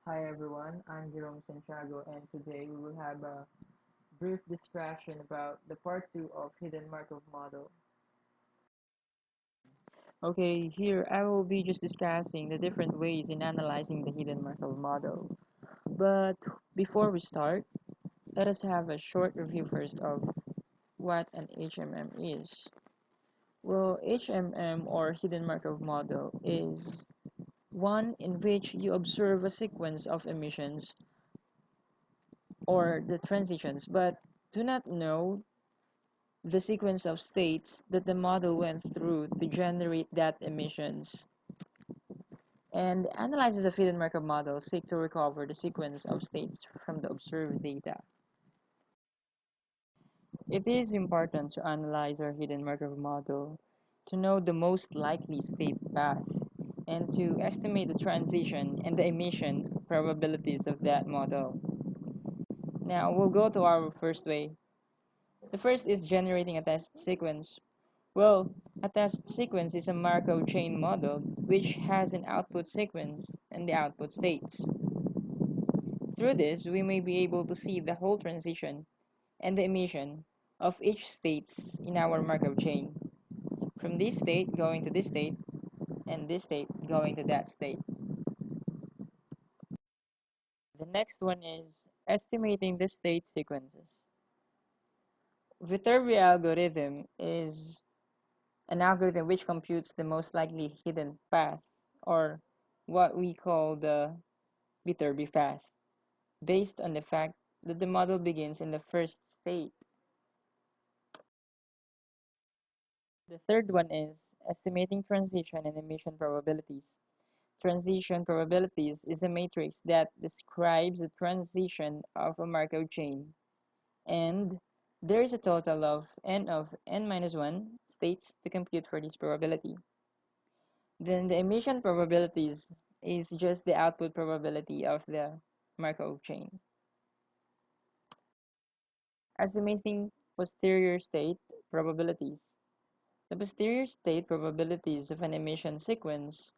Hi everyone, I'm Jerome Santiago and today we will have a brief discussion about the part 2 of Hidden Markov Model. Okay, here I will be just discussing the different ways in analyzing the Hidden Markov Model. But before we start, let us have a short review first of what an HMM is. Well, HMM or Hidden Markov Model is one in which you observe a sequence of emissions or the transitions but do not know the sequence of states that the model went through to generate that emissions. And analysis of hidden Markov models seek to recover the sequence of states from the observed data. It is important to analyze our hidden Markov model to know the most likely state path and to estimate the transition and the emission probabilities of that model. Now we'll go to our first way. The first is generating a test sequence. Well, a test sequence is a Markov chain model which has an output sequence and the output states. Through this, we may be able to see the whole transition and the emission of each states in our Markov chain, from this state going to this state and this state going to that state. The next one is estimating the state sequences. Viterbi algorithm is an algorithm which computes the most likely hidden path, or what we call the Viterbi path, based on the fact that the model begins in the first state. The third one is estimating transition and emission probabilities. Transition probabilities is a matrix that describes the transition of a Markov chain, and there is a total of n minus 1 states to compute for this probability. Then the emission probabilities is just the output probability of the Markov chain. Estimating posterior state probabilities. The posterior state probabilities of an emission sequence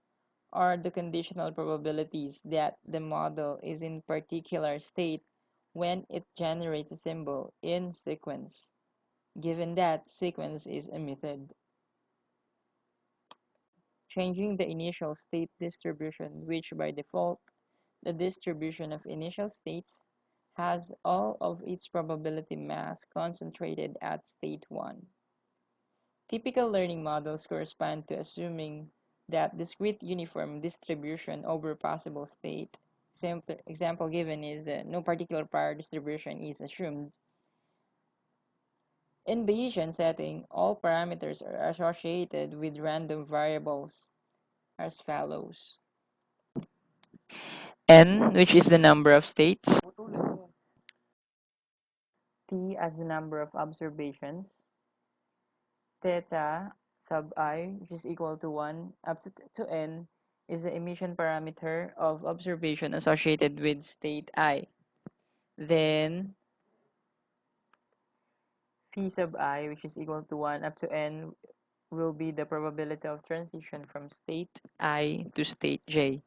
are the conditional probabilities that the model is in particular state when it generates a symbol in sequence, given that sequence is emitted. Changing the initial state distribution, which by default, the distribution of initial states has all of its probability mass concentrated at state 1. Typical learning models correspond to assuming that discrete uniform distribution over possible state. Example given is that no particular prior distribution is assumed. In Bayesian setting, all parameters are associated with random variables as follows. N, which is the number of states. T as the number of observations. Theta sub I, which is equal to 1 up to n, is the emission parameter of observation associated with state I. Then phi sub I, which is equal to 1 up to n, will be the probability of transition from state I to state j.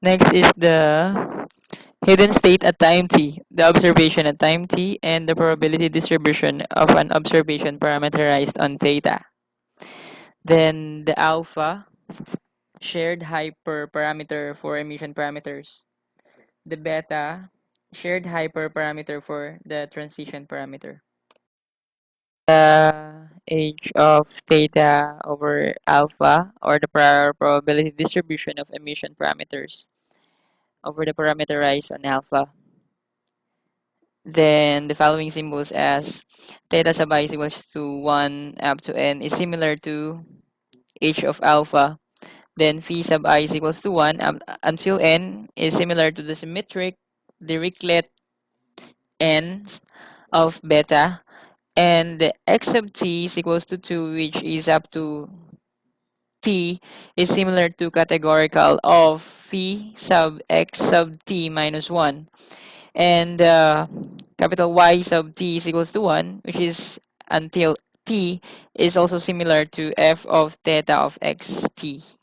Next is the hidden state at time t, the observation at time t, and the probability distribution of an observation parameterized on theta. Then the alpha, shared hyperparameter for emission parameters. The beta, shared hyperparameter for the transition parameter. The h of theta over alpha, or the prior probability distribution of emission parameters over the parameterized on alpha. Then the following symbols as theta sub I is equals to 1 up to n is similar to h of alpha. Then phi sub I is equals to 1 until n is similar to the symmetric Dirichlet n of beta. And the x sub t is equals to 2, which is up to t is similar to categorical of phi sub x sub t minus 1. And capital Y sub t is equals to 1, which is until t is also similar to f of theta of xt.